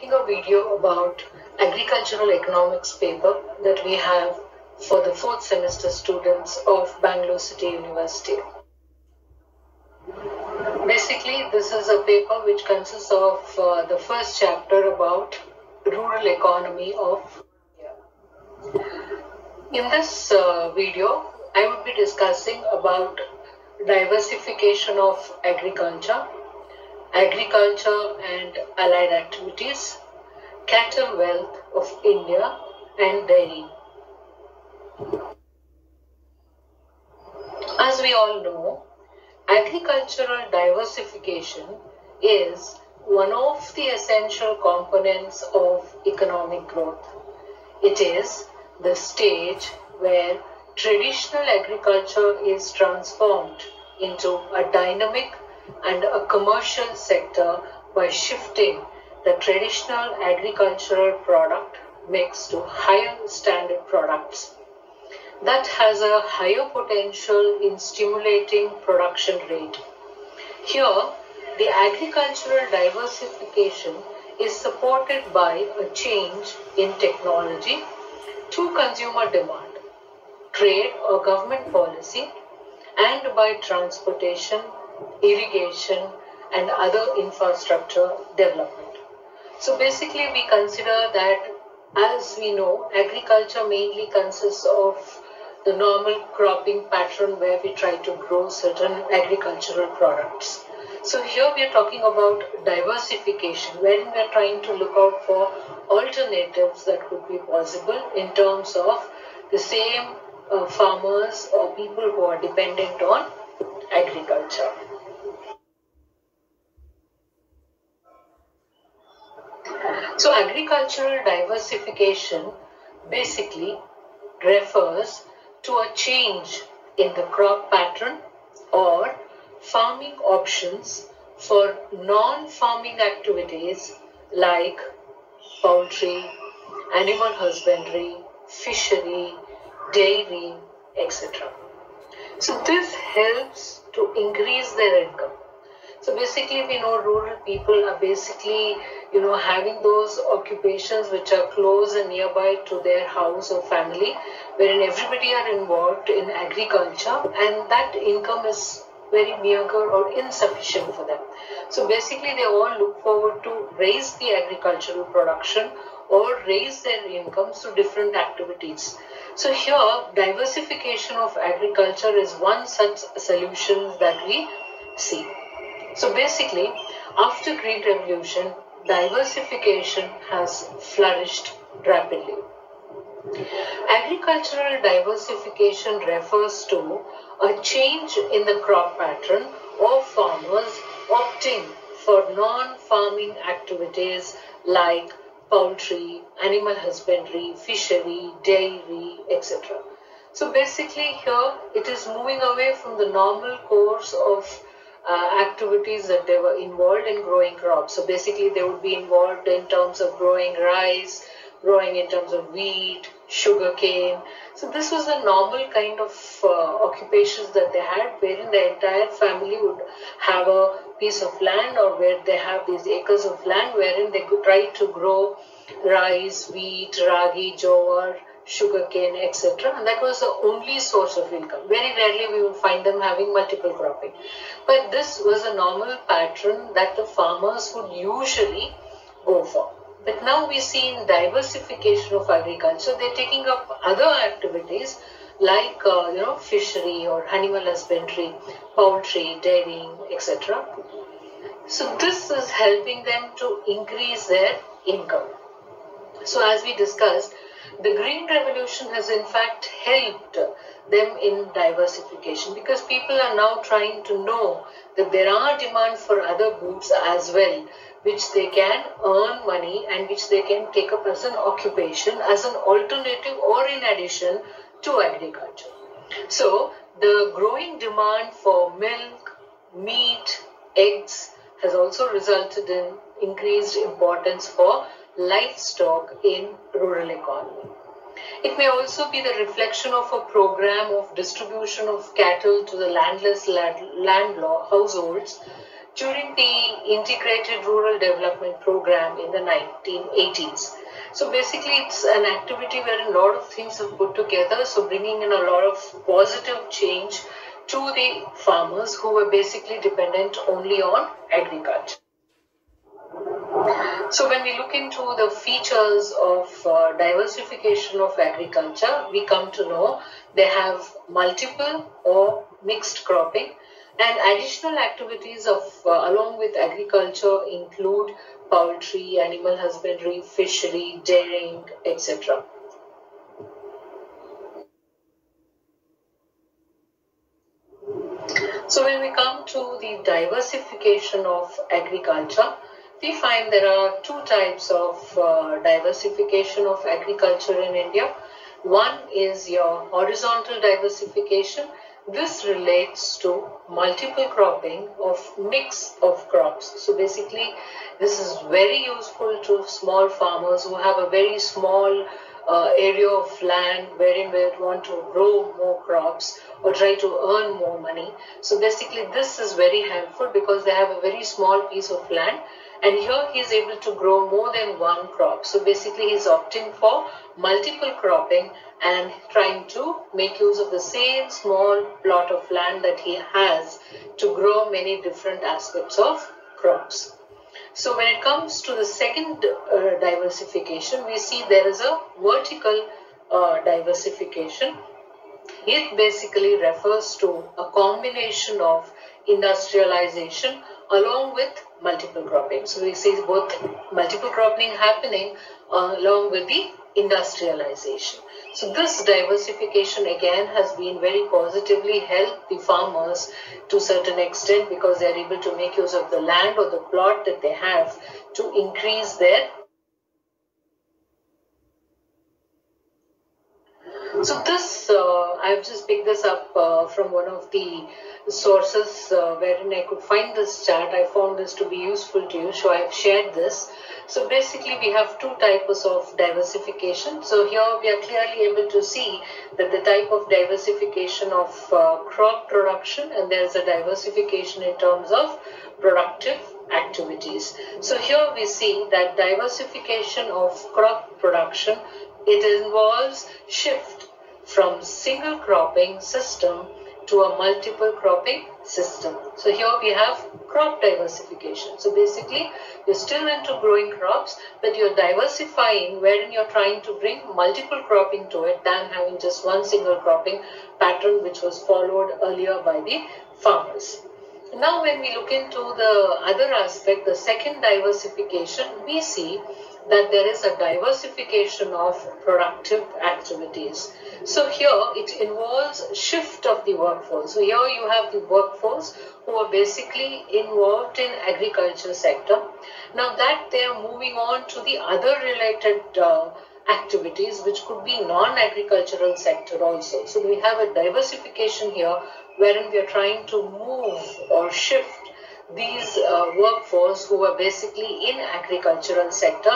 making a video about agricultural economics paper that we have for the fourth semester students of Bangalore City University. Basically, this is a paper which consists of the first chapter about rural economy of India. In this video, I would be discussing about diversification of agriculture and allied activities, cattle wealth of India, and dairy. As we all know, agricultural diversification is one of the essential components of economic growth. It is the stage where traditional agriculture is transformed into a dynamic and a commercial sector by shifting the traditional agricultural product mix to higher standard products. That has a higher potential in stimulating production rate. Here, the agricultural diversification is supported by a change in technology through consumer demand, trade or government policy, and by transportation, irrigation, and other infrastructure development. So basically, we consider that, as we know, agriculture mainly consists of the normal cropping pattern where we try to grow certain agricultural products. So here we are talking about diversification, wherein we are trying to look out for alternatives that could be possible in terms of the same farmers or people who are dependent on agriculture. So agricultural diversification basically refers to a change in the crop pattern or farming options for non-farming activities like poultry, animal husbandry, fishery, dairy, etc. So this helps to increase their income. So basically, we know rural people are basically, having those occupations which are close and nearby to their house or family, wherein everybody are involved in agriculture, and that income is very meager or insufficient for them. So basically, they all look forward to raise the agricultural production or raise their incomes to different activities. So here, diversification of agriculture is one such solution that we see. So basically, after Green Revolution, diversification has flourished rapidly. Agricultural diversification refers to a change in the crop pattern of farmers opting for non-farming activities like poultry, animal husbandry, fishery, dairy, etc. So basically here it is moving away from the normal course of activities that they were involved in growing crops. So basically they would be involved in terms of growing rice, growing in terms of wheat, sugarcane. So this was a normal kind of occupations that they had, wherein the entire family would have a piece of land or where they have these acres of land wherein they could try to grow rice, wheat, ragi, jowar, sugarcane, etc. And that was the only source of income. Very rarely we would find them having multiple cropping. But this was a normal pattern that the farmers would usually go for. But now we see in diversification of agriculture, they're taking up other activities like fishery or animal husbandry, poultry, dairying, etc. So this is helping them to increase their income. So as we discussed, the Green Revolution has in fact helped them in diversification because people are now trying to know that there are demand for other goods as well, which they can earn money and which they can take up as an occupation, as an alternative or in addition to agriculture. So the growing demand for milk, meat, eggs has also resulted in increased importance for livestock in rural economy. It may also be the reflection of a program of distribution of cattle to the landless households during the Integrated Rural Development Program in the 1980s. So basically it's an activity where a lot of things are put together, so bringing in a lot of positive change to the farmers who were basically dependent only on agriculture. So when we look into the features of diversification of agriculture, we come to know they have multiple or mixed cropping, and additional activities of along with agriculture include poultry, animal husbandry, fishery, dairying, etc. So when we come to the diversification of agriculture, we find there are two types of diversification of agriculture in India. One is your horizontal diversification. This relates to multiple cropping of mix of crops. So basically, this is very useful to small farmers who have a very small area of land wherein they want to grow more crops or try to earn more money. So basically, this is very helpful because they have a very small piece of land, and here he is able to grow more than one crop. So basically, he is opting for multiple cropping and trying to make use of the same small plot of land that he has to grow many different aspects of crops. So when it comes to the second diversification, we see there is a vertical diversification. It basically refers to a combination of industrialization along with multiple cropping. So we see both multiple cropping happening along with the industrialization. So this diversification again has been very positively helped the farmers to a certain extent because they are able to make use of the land or the plot that they have to increase their. So this, I've just picked this up from one of the sources wherein I could find this chart. I found this to be useful to you, so I have shared this. So basically we have two types of diversification. So here we are clearly able to see that the type of diversification of crop production, and there is a diversification in terms of productive activities. So here we see that diversification of crop production, it involves shift from single cropping system to a multiple cropping system. So here we have crop diversification. So basically you're still into growing crops, but you're diversifying wherein you're trying to bring multiple cropping to it than having just one single cropping pattern which was followed earlier by the farmers. Now when we look into the other aspect, the second diversification, we see that there is a diversification of productive activities. So here it involves shift of the workforce. So here you have the workforce who are basically involved in agriculture sector. Now that they are moving on to the other related activities which could be non-agricultural sector also. So we have a diversification here wherein we are trying to move or shift these workforce who are basically in agricultural sector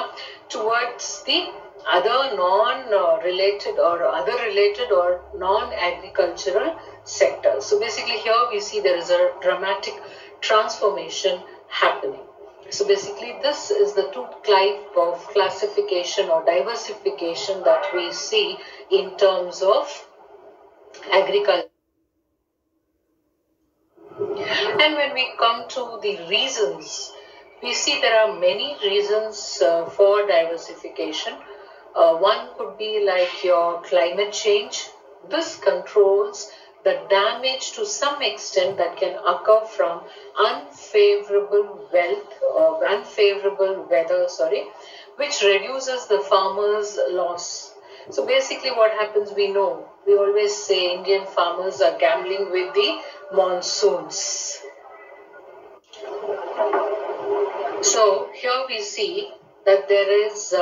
towards the other non-related or other related or non-agricultural sectors. So basically here we see there is a dramatic transformation happening. So basically this is the two type of classification or diversification that we see in terms of agriculture. And when we come to the reasons, we see there are many reasons for diversification. One could be like your climate change. This controls the damage to some extent that can occur from unfavorable weather, which reduces the farmer's loss. So basically what happens, we know, we always say Indian farmers are gambling with the monsoons. So here we see that there is,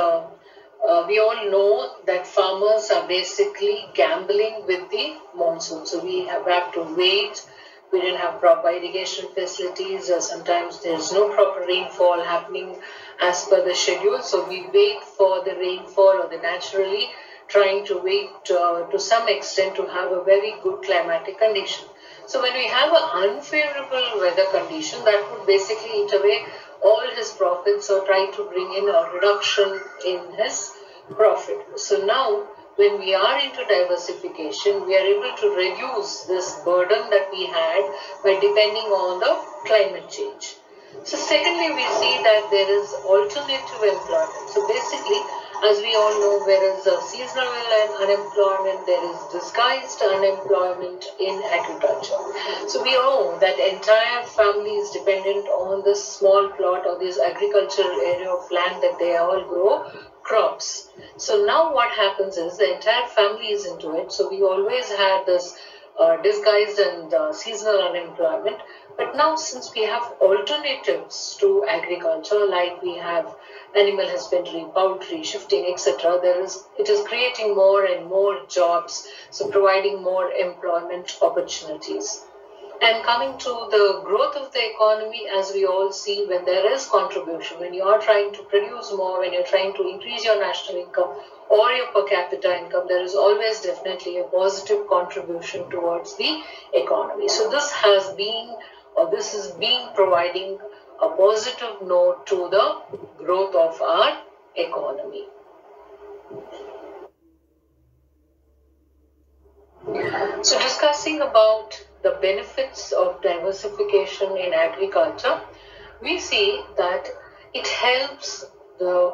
we all know that farmers are basically gambling with the monsoon. So we have to wait. We didn't have proper irrigation facilities, or sometimes there's no proper rainfall happening as per the schedule. So we wait for the rainfall, or the naturally trying to wait to some extent to have a very good climatic condition. So when we have an unfavorable weather condition, that would basically eat away all his profits or try to bring in a reduction in his profit. So now when we are into diversification, we are able to reduce this burden that we had by depending on the climate change. So secondly, we see that there is alternative employment. So basically, as we all know, there is a seasonal unemployment, there is disguised unemployment in agriculture. So we know that entire family is dependent on this small plot or this agricultural area of land that they all grow crops. So now what happens is the entire family is into it. So we always had this disguised and seasonal unemployment. But now since we have alternatives to agriculture, like we have animal husbandry, poultry, shifting, etc., it is creating more and more jobs, so providing more employment opportunities. And coming to the growth of the economy, as we all see, when there is contribution, when you are trying to produce more, when you're trying to increase your national income or your per capita income, there is always definitely a positive contribution towards the economy. So this is being providing a positive note to the growth of our economy. So discussing about the benefits of diversification in agriculture, we see that it helps the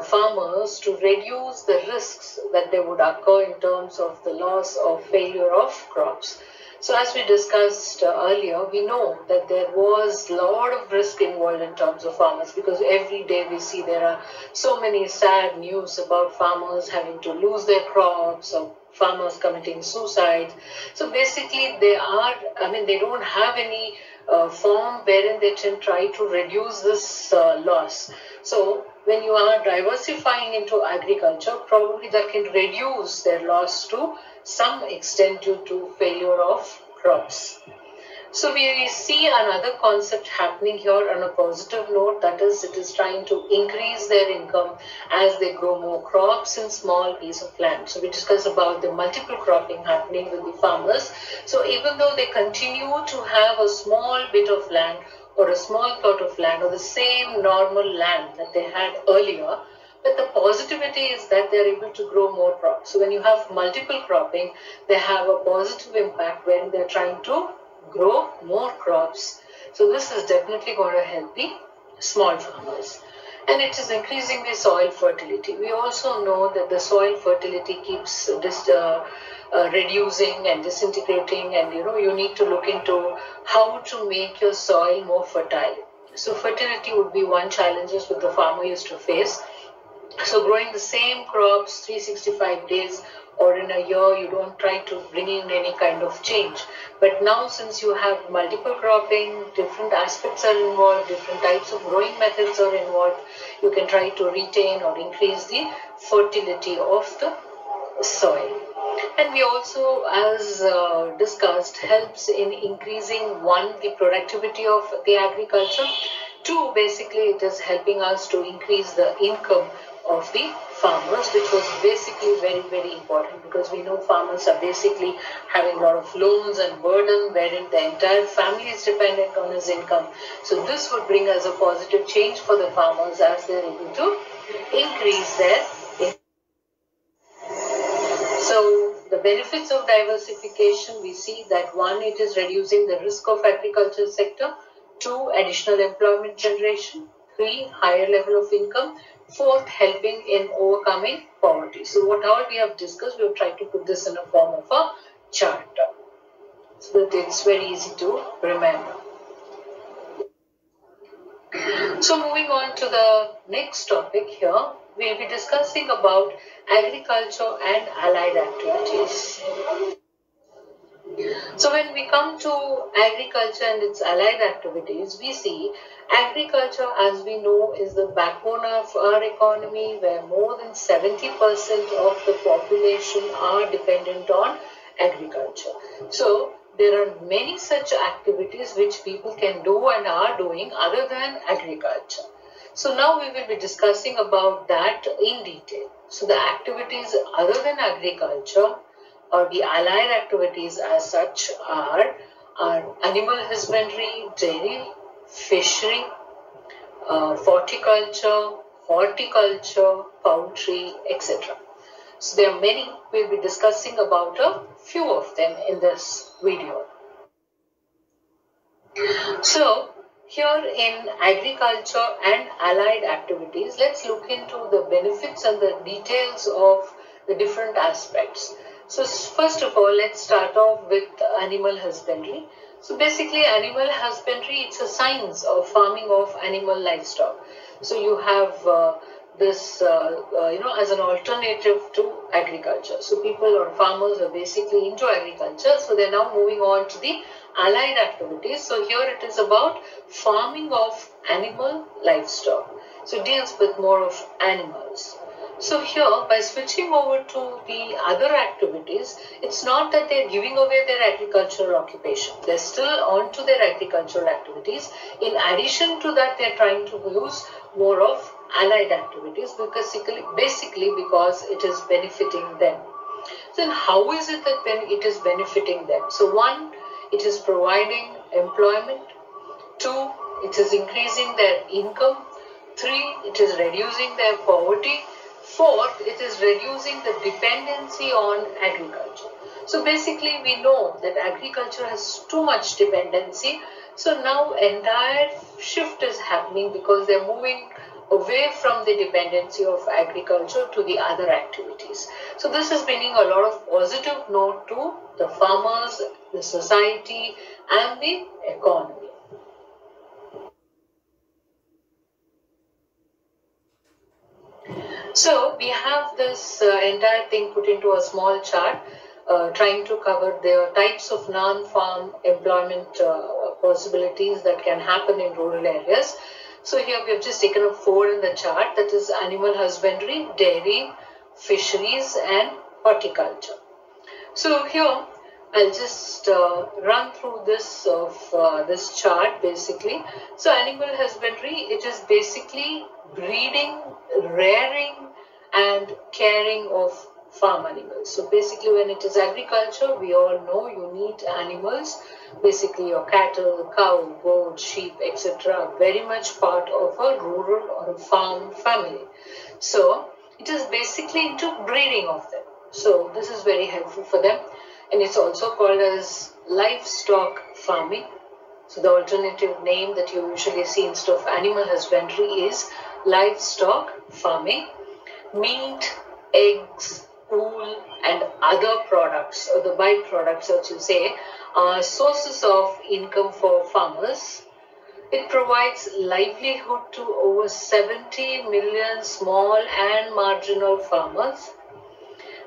farmers to reduce the risks that they would occur in terms of the loss or failure of crops. So as we discussed earlier, we know that there was a lot of risk involved in terms of farmers, because every day we see there are so many sad news about farmers having to lose their crops or farmers committing suicide. So basically they don't have any form wherein they can try to reduce this loss. So when you are diversifying into agriculture, probably that can reduce their loss to some extent due to failure of crops. So we see another concept happening here on a positive note, that is, it is trying to increase their income as they grow more crops in small piece of land. So we discussed about the multiple cropping happening with the farmers. So even though they continue to have a small bit of land or a small plot of land or the same normal land that they had earlier, but the positivity is that they're able to grow more crops. So when you have multiple cropping, they have a positive impact when they're trying to grow more crops. So this is definitely going to help the small farmers. And it is increasing the soil fertility. We also know that the soil fertility keeps reducing and disintegrating, and you need to look into how to make your soil more fertile. So fertility would be one challenge that the farmer used to face. So growing the same crops 365 days or in a year, you don't try to bring in any kind of change. But now since you have multiple cropping, different aspects are involved, different types of growing methods are involved, you can try to retain or increase the fertility of the soil. And we also, as discussed, helps in increasing, one, the productivity of the agriculture, two, basically it is helping us to increase the income of the farmers, which was basically very, very important, because we know farmers are basically having a lot of loans and burden wherein the entire family is dependent on his income. So this would bring us a positive change for the farmers as they're able to increase their income. So the benefits of diversification, we see that one, it is reducing the risk of agricultural sector, two, additional employment generation, three, higher level of income, fourth, helping in overcoming poverty. So what all we have discussed, we have tried to put this in a form of a chart so that it's very easy to remember. So moving on to the next topic here, we'll be discussing about agriculture and allied activities. So when we come to agriculture and its allied activities, we see agriculture, as we know, is the backbone of our economy, where more than 70% of the population are dependent on agriculture. So there are many such activities which people can do and are doing other than agriculture. So now we will be discussing about that in detail. So the activities other than agriculture or the allied activities as such are are animal husbandry, dairy, fishery, horticulture, poultry, etc. So there are many. We'll be discussing about a few of them in this video. So here in agriculture and allied activities, let's look into the benefits and the details of the different aspects. So first of all, let's start off with animal husbandry. So basically animal husbandry, it's a science of farming of animal livestock. So you have this, as an alternative to agriculture. So people or farmers are basically into agriculture. So they're now moving on to the allied activities. So here it is about farming of animal livestock. So it deals with more of animals. So here, by switching over to the other activities, it's not that they're giving away their agricultural occupation. They're still on to their agricultural activities. In addition to that, they're trying to use more of allied activities basically because it is benefiting them. Then how is it that it is benefiting them? So one, it is providing employment. Two, it is increasing their income. Three, it is reducing their poverty. Fourth, it is reducing the dependency on agriculture. So basically we know that agriculture has too much dependency. So now entire shift is happening because they're moving away from the dependency of agriculture to the other activities. So this is bringing a lot of positive note to the farmers, the society and the economy. So we have this entire thing put into a small chart trying to cover the types of non-farm employment possibilities that can happen in rural areas. So here we have just taken up 4 in the chart, that is animal husbandry, dairy, fisheries and horticulture. So here I'll just run through this this chart basically. So animal husbandry, it is basically breeding, rearing and caring of farm animals. So basically when it is agriculture, we all know you need animals, basically your cattle, cow, goat, sheep, etc. very much part of a rural or a farm family. So it is basically into breeding of them. So this is very helpful for them. And it's also called as livestock farming. So the alternative name that you usually see instead of animal husbandry is livestock farming. Meat, eggs, wool and other products or the byproducts, as you say, are sources of income for farmers. It provides livelihood to over 70 million small and marginal farmers.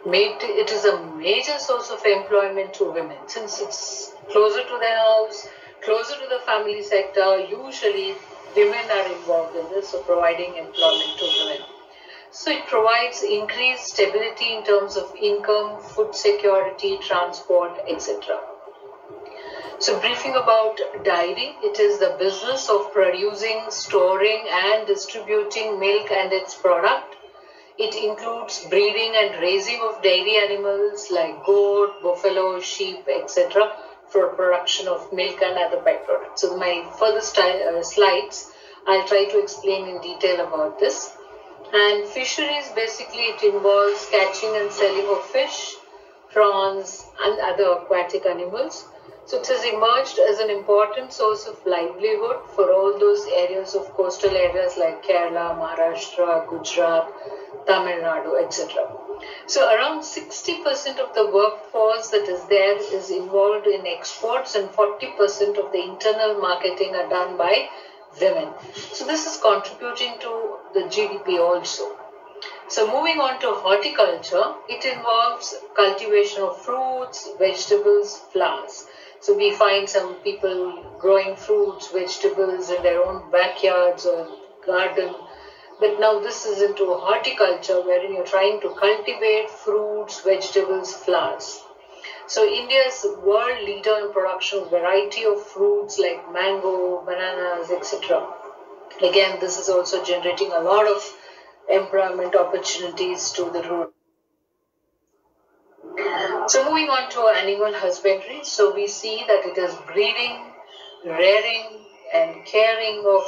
It is a major source of employment to women since it's closer to their house, closer to the family sector. Usually women are involved in this, so providing employment to women. So it provides increased stability in terms of income, food security, transport, etc. So briefing about dairy, it is the business of producing, storing and distributing milk and its product. It includes breeding and raising of dairy animals like goat, buffalo, sheep, etc. for production of milk and other byproducts. So my further slides, I'll try to explain in detail about this. And fisheries, basically it involves catching and selling of fish, prawns and other aquatic animals. So it has emerged as an important source of livelihood for all those areas of coastal areas like Kerala, Maharashtra, Gujarat, Tamil Nadu, etc. So around 60% of the workforce that is there is involved in exports and 40% of the internal marketing are done by women. So this is contributing to the GDP also. So moving on to horticulture, it involves cultivation of fruits, vegetables, flowers. So we find some people growing fruits, vegetables in their own backyards or garden. But now this is into horticulture wherein you're trying to cultivate fruits, vegetables, flowers. So India is world leader in production of variety of fruits like mango, bananas, etc. Again, this is also generating a lot of employment opportunities to the rural. So moving on to animal husbandry, so we see that it is breeding, rearing and caring of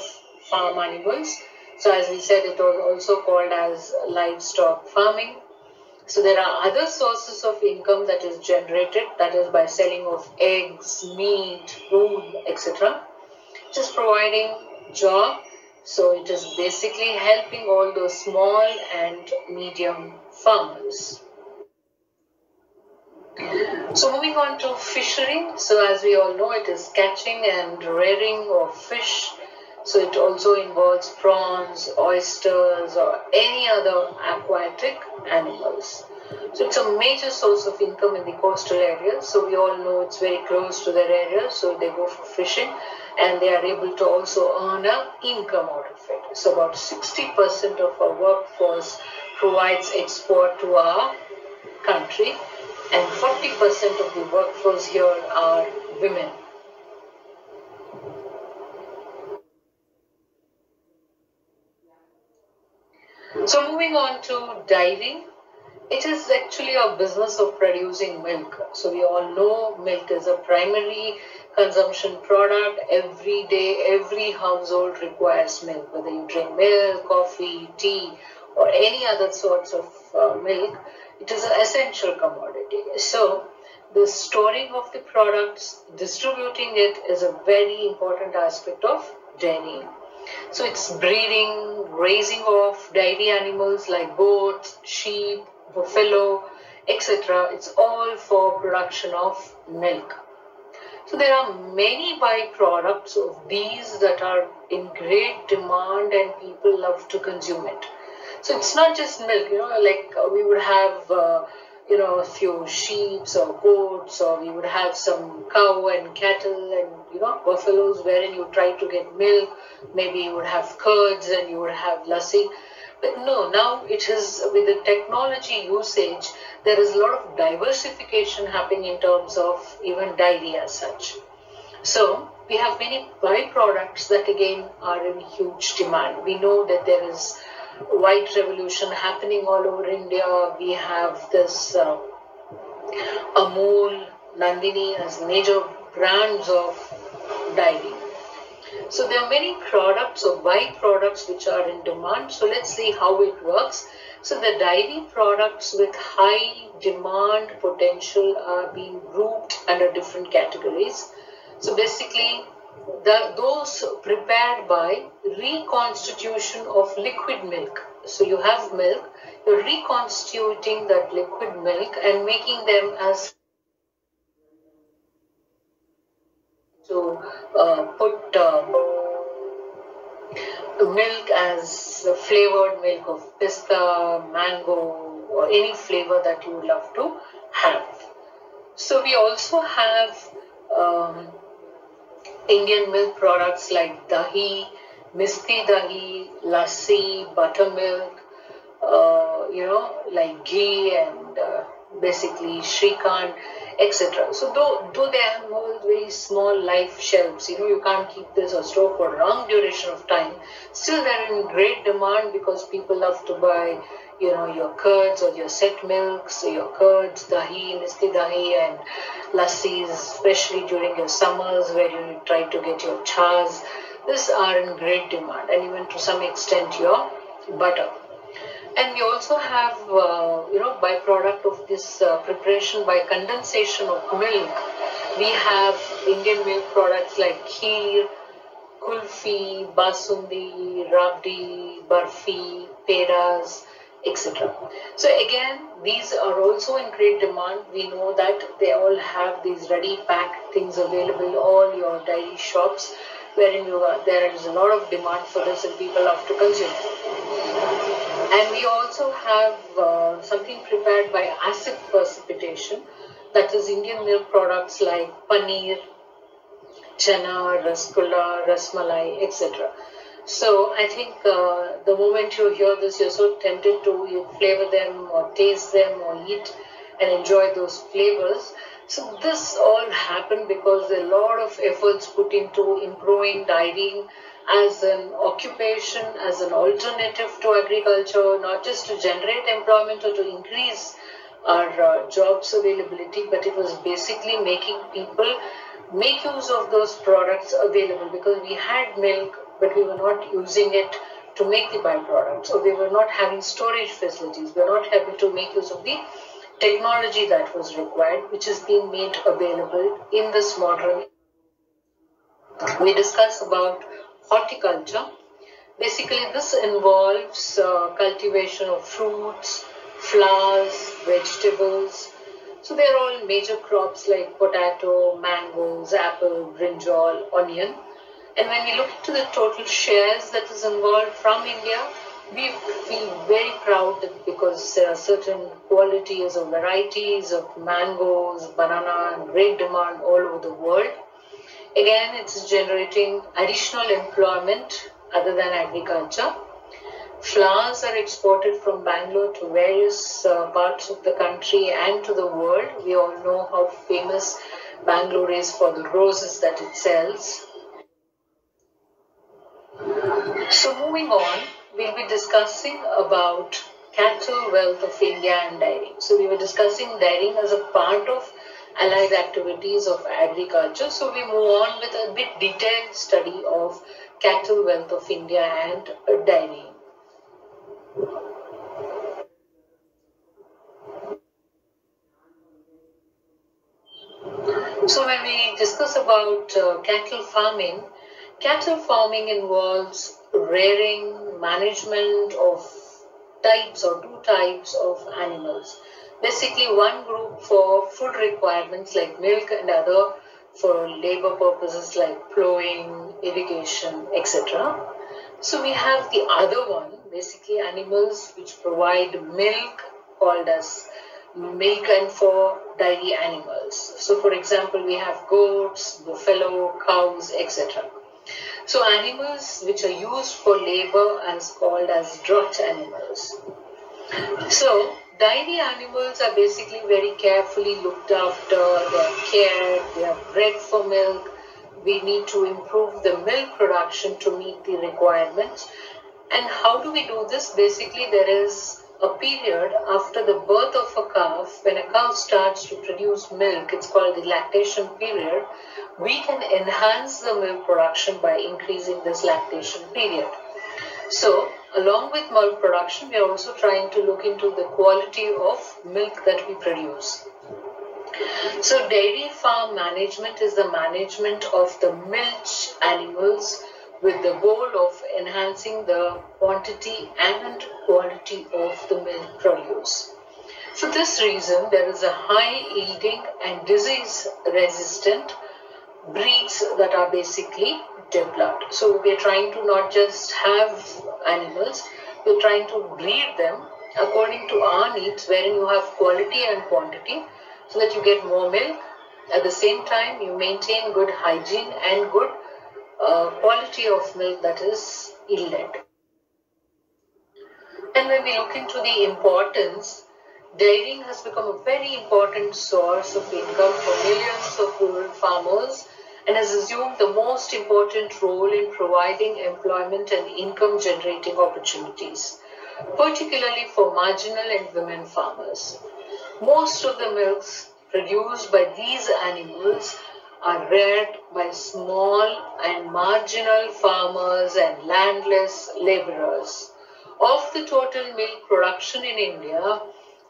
farm animals. So as we said, it was also called as livestock farming. So there are other sources of income that is generated, that is by selling of eggs, meat, wool, etc. Just providing job. So it is basically helping all those small and medium farmers. So moving on to fishery. So as we all know, it is catching and rearing of fish. So it also involves prawns, oysters, or any other aquatic animals. So it's a major source of income in the coastal areas. So we all know it's very close to their areas. So they go for fishing and they are able to also earn an income out of it. So about 60% of our workforce provides export to our country, and 40% of the workforce here are women. So moving on to dairy, it is actually a business of producing milk. So we all know milk is a primary consumption product. Every day, every household requires milk, whether you drink milk, coffee, tea, or any other sorts of milk. It is an essential commodity. So the storing of the products, distributing it is a very important aspect of dairy. So it's breeding, raising of dairy animals like goats, sheep, buffalo, etc. It's all for production of milk. So there are many byproducts of these that are in great demand and people love to consume it. So it's not just milk, like we would have, a few sheep or goats, or we would have some cow and cattle and, buffaloes wherein you try to get milk. Maybe you would have curds and you would have lassi. But no, now it is with the technology usage, there is a lot of diversification happening in terms of even dairy as such. So we have many byproducts that again are in huge demand. We know that there is white revolution happening all over India. We have this Amul, Nandini as major brands of dairy. So there are many products or byproducts which are in demand. So let's see how it works. So the dairy products with high demand potential are being grouped under different categories. So basically, those prepared by reconstitution of liquid milk. So you have milk, you're reconstituting that liquid milk and making them as to put milk as flavored milk of pista, mango, or any flavor that you would love to have. So we also have Indian milk products like dahi, misti dahi, lassi, buttermilk, like ghee and basically Shrikant, etc. So though they have very small life shelves, you can't keep this or store for a long duration of time, still they're in great demand because people love to buy, your curds or your set milks, your curds, dahi, misti dahi and lassis, especially during your summers where you try to get your chas. These are in great demand, and even to some extent your butter. And we also have, byproduct of this preparation by condensation of milk. We have Indian milk products like kheer, kulfi, basundi, rabdi, barfi, pedas, etc. So again, these are also in great demand. We know that they all have these ready packed things available, all your dairy shops, wherein there is a lot of demand for this and people love to consume. And we also have something prepared by acid precipitation, that is Indian milk products like paneer, chana, rasgulla, rasmalai, etc. So I think the moment you hear this, you're so tempted to flavor them or taste them or eat and enjoy those flavors. So this all happened because there are a lot of efforts put into improving dairying as an occupation, as an alternative to agriculture, not just to generate employment or to increase our jobs availability, but it was basically making people make use of those products available, because we had milk, but we were not using it to make the byproducts, or we were not having storage facilities. We were not able to make use of the technology that was required, which is being made available in this modern. We discuss about horticulture. Basically, this involves cultivation of fruits, flowers, vegetables. So they are all major crops like potato, mangoes, apple, brinjal, onion. And when we look into the total shares that is involved from India, we feel very proud because there are certain qualities or varieties of mangoes, banana, in great demand all over the world. Again, it is generating additional employment other than agriculture. Flowers are exported from Bangalore to various parts of the country and to the world. We all know how famous Bangalore is for the roses that it sells. So moving on, we'll be discussing about cattle wealth of India and dairying. So we were discussing dairying as a part of allied activities of agriculture. So we move on with a bit detailed study of cattle wealth of India and dairying. So when we discuss about cattle farming involves rearing, management of types or two types of animals. Basically, one group for food requirements like milk, and other for labor purposes like plowing, irrigation, etc. So we have the other one, basically animals which provide milk, called as milk and for dairy animals. So for example, we have goats, buffalo, cows, etc. So animals which are used for labor as called as draught animals. So dairy animals are basically very carefully looked after, they are cared, they are bred for milk. We need to improve the milk production to meet the requirements. And how do we do this? Basically, there is a period after the birth of a calf, when a cow starts to produce milk, it's called the lactation period. We can enhance the milk production by increasing this lactation period. So, along with milk production, we are also trying to look into the quality of milk that we produce. So, dairy farm management is the management of the milch animals with the goal of enhancing the quantity and quality of the milk produce. For this reason, there is a high yielding and disease resistant breeds that are basically developed. So we are trying to not just have animals, we are trying to breed them according to our needs, wherein you have quality and quantity, so that you get more milk. At the same time, you maintain good hygiene and good quality of milk that is yielded. And when we look into the importance, dairying has become a very important source of income for millions of rural farmers and has assumed the most important role in providing employment and income generating opportunities, particularly for marginal and women farmers. Most of the milks produced by these animals are reared by small and marginal farmers and landless laborers. Of the total milk production in India,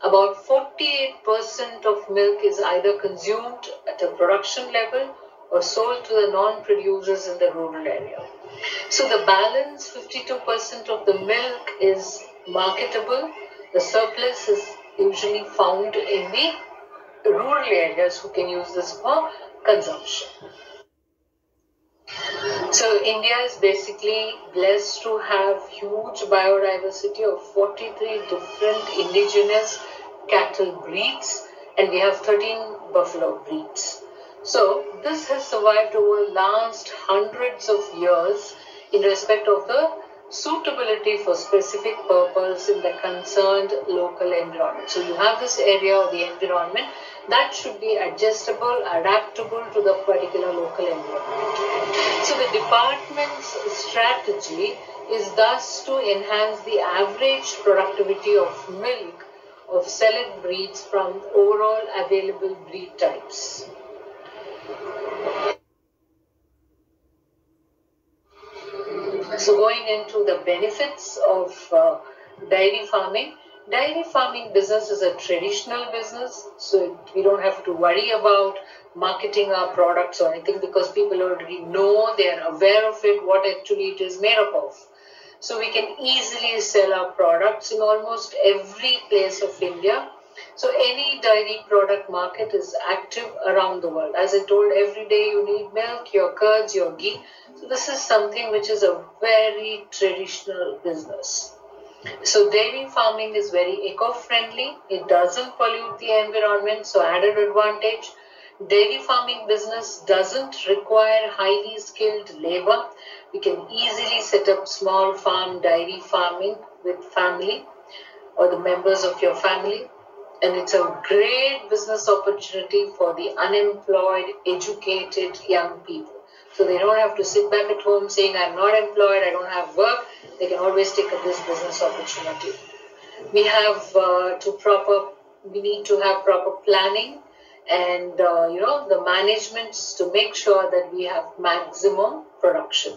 about 48% of milk is either consumed at a production level or sold to the non-producers in the rural area. So the balance, 52% of the milk is marketable. The surplus is usually found in the rural areas who can use this for consumption. So India is basically blessed to have huge biodiversity of 43 different indigenous cattle breeds, and we have 13 buffalo breeds. So this has survived over last hundreds of years in respect of the suitability for specific purpose in the concerned local environment. So you have this area or the environment that should be adjustable, adaptable to the particular local environment. So the department's strategy is thus to enhance the average productivity of milk of select breeds from overall available breed types. So going into the benefits of dairy farming business is a traditional business, so we don't have to worry about marketing our products or anything because people already know, they are aware of it, what actually it is made up of. So we can easily sell our products in almost every place of India. So any dairy product market is active around the world. As I told, every day you need milk, your curds, your ghee. So this is something which is a very traditional business. So dairy farming is very eco-friendly. It doesn't pollute the environment, so added advantage. Dairy farming business doesn't require highly skilled labor. We can easily set up small farm dairy farming with family or the members of your family. And it's a great business opportunity for the unemployed, educated young people. So they don't have to sit back at home saying, I'm not employed, I don't have work. They can always take up this business opportunity. We need to have proper planning and the managements to make sure that we have maximum production.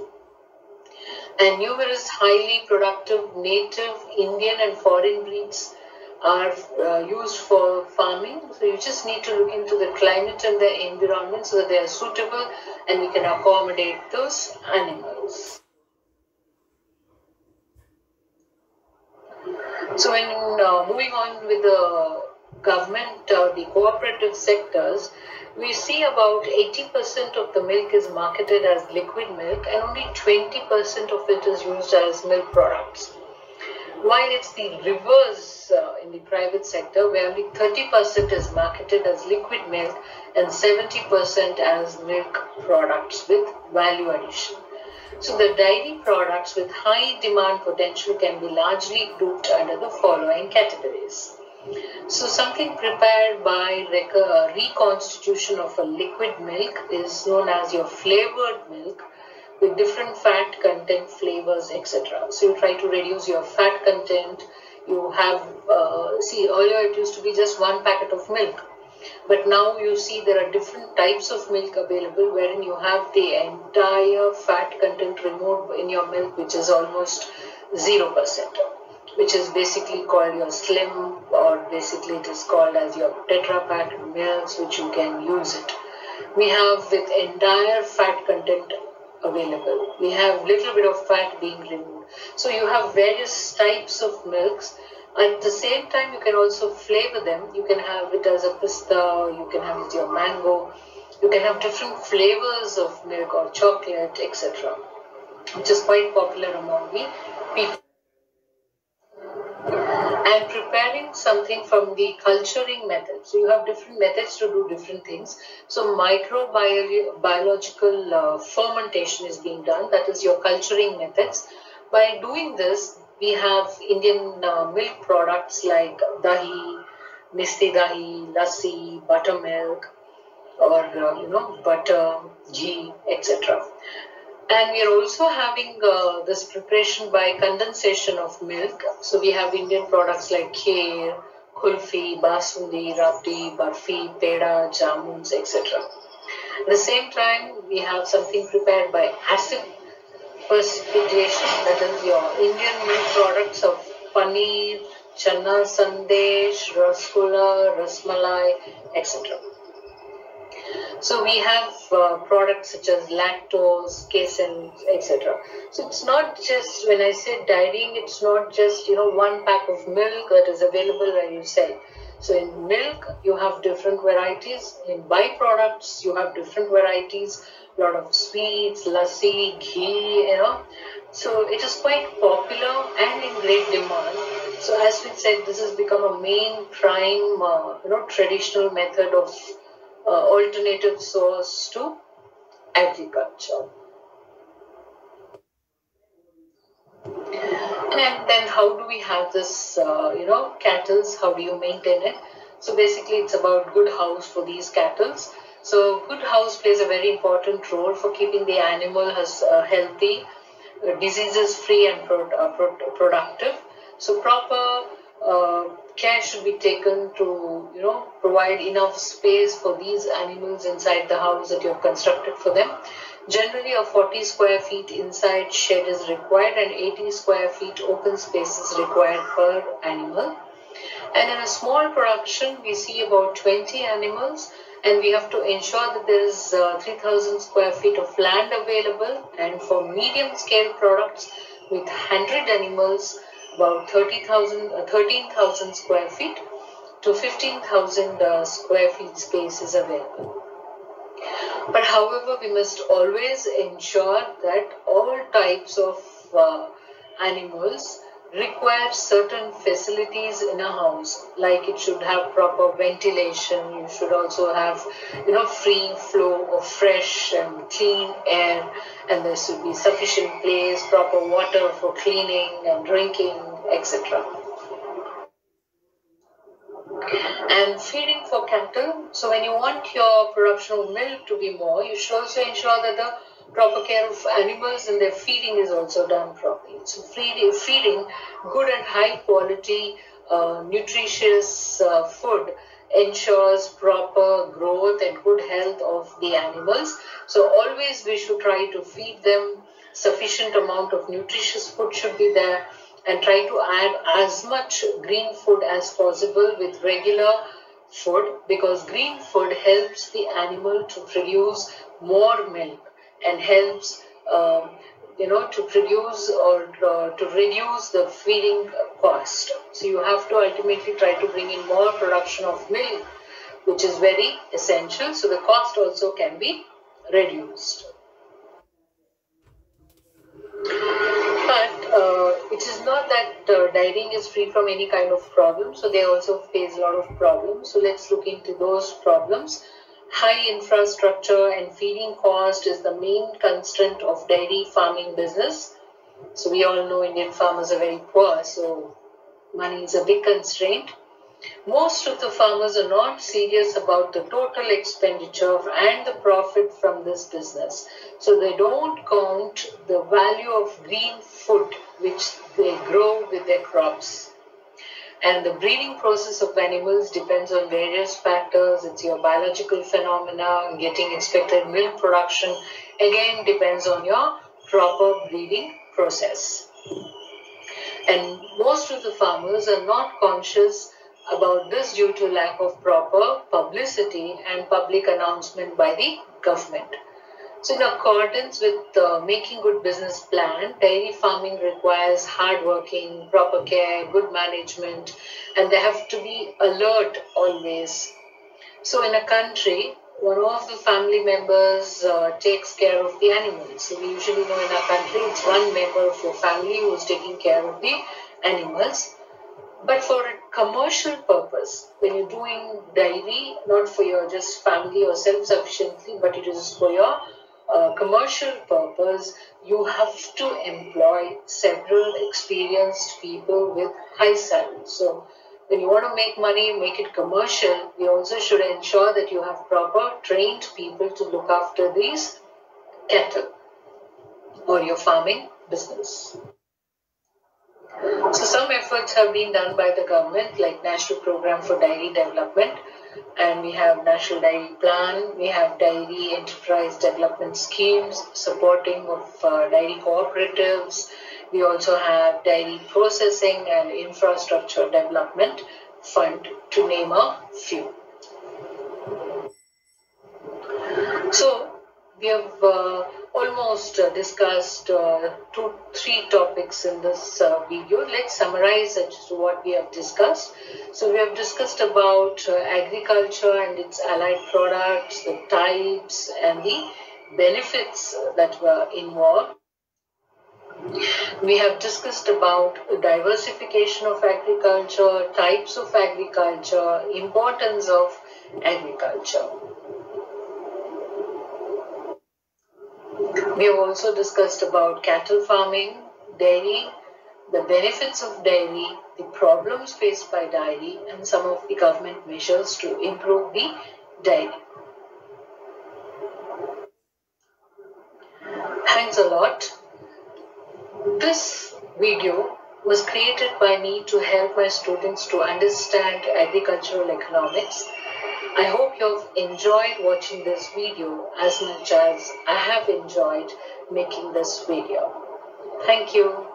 And numerous highly productive native Indian and foreign breeds are used for farming. So you just need to look into the climate and the environment so that they are suitable and we can accommodate those animals. So when moving on with the government, the cooperative sectors, we see about 80% of the milk is marketed as liquid milk and only 20% of it is used as milk products. While it's the reverse in the private sector, where only 30% is marketed as liquid milk and 70% as milk products with value addition. So the dairy products with high demand potential can be largely grouped under the following categories. So something prepared by reconstitution of a liquid milk is known as your flavored milk with different fat content, flavors, etc. So you try to reduce your fat content. You have, earlier it used to be just one packet of milk. But now you see there are different types of milk available wherein you have the entire fat content removed in your milk, which is almost 0%, which is basically called your slim, or basically it is called as your Tetra Pak milks, which you can use it. We have with entire fat content available. We have little bit of fat being removed. So you have various types of milks. At the same time, you can also flavor them. You can have it as a pista, you can have it your mango, you can have different flavors of milk or chocolate, etc., which is quite popular among the people. And preparing something from the culturing method. So you have different methods to do different things. So microbiological fermentation is being done. That is your culturing methods. By doing this, we have Indian milk products like dahi, misti dahi, lassi, buttermilk, or butter, ghee, etc. And we are also having this preparation by condensation of milk. So we have Indian products like kheer, kulfi, basundi, rabdi, barfi, peda, jamuns, etc. At the same time, we have something prepared by acid precipitation, that is your Indian milk products of paneer, chana sandesh, rasgulla, rasmalai, etc. So we have products such as lactose, casein, etc. So it's not just, when I say dairying, it's not just one pack of milk that is available where you sell. So in milk, you have different varieties. In byproducts, you have different varieties. A lot of sweets, lassi, ghee, So it is quite popular and in great demand. So as we said, this has become a main prime, traditional method of alternative source to agriculture. And then how do we have this, cattle? How do you maintain it? So basically it's about good house for these cattle. So good house plays a very important role for keeping the animal healthy, diseases free and productive. So proper care should be taken to, provide enough space for these animals inside the house that you have constructed for them. Generally, a 40 square feet inside shed is required and 80 square feet open space is required per animal. And in a small production, we see about 20 animals, and we have to ensure that there is 3,000 square feet of land available. And for medium scale products with 100 animals, about 13,000 square feet to 15,000 square feet space is available. But however, we must always ensure that all types of animals require certain facilities in a house, like it should have proper ventilation. You should also have, free flow of fresh and clean air, and there should be sufficient place, proper water for cleaning and drinking, etc. And feeding for cattle. So when you want your production of milk to be more, you should also ensure that the proper care of animals and their feeding is also done properly. So feeding good and high quality nutritious food ensures proper growth and good health of the animals. So always we should try to feed them. Sufficient amount of nutritious food should be there, and try to add as much green food as possible with regular food, because green food helps the animal to produce more milk and helps to produce or to reduce the feeding cost. So you have to ultimately try to bring in more production of milk, which is very essential, so the cost also can be reduced. But it is not that dairying is free from any kind of problem, so they also face a lot of problems. So let's look into those problems. High infrastructure and feeding cost is the main constraint of dairy farming business. So we all know Indian farmers are very poor, so money is a big constraint. Most of the farmers are not serious about the total expenditure and the profit from this business. So they don't count the value of green food which they grow with their crops. And the breeding process of animals depends on various factors. It's your biological phenomena, getting expected milk production, again depends on your proper breeding process. And most of the farmers are not conscious about this due to lack of proper publicity and public announcement by the government. So in accordance with making good business plan, dairy farming requires hard working, proper care, good management, and they have to be alert always. So in a country, one of the family members takes care of the animals. So we usually know in our country, it's one member of your family who is taking care of the animals. But for a commercial purpose, when you're doing dairy, not for your just family or self-sufficiency, but it is for your commercial purpose, you have to employ several experienced people with high salaries. So when you want to make money, make it commercial, you also should ensure that you have proper trained people to look after these cattle or your farming business. So some efforts have been done by the government, like National Program for Dairy Development, and we have National Dairy Plan, we have Dairy Enterprise Development Schemes, supporting of dairy cooperatives. We also have Dairy Processing and Infrastructure Development Fund, to name a few. So we have almost discussed 2-3 topics in this video. Let's summarize as to what we have discussed. So we have discussed about agriculture and its allied products, the types and the benefits that were involved. We have discussed about diversification of agriculture, types of agriculture, importance of agriculture. We have also discussed about cattle farming, dairy, the benefits of dairy, the problems faced by dairy, and some of the government measures to improve the dairy. Thanks a lot. This video was created by me to help my students to understand agricultural economics. I hope you've enjoyed watching this video as much as I have enjoyed making this video. Thank you.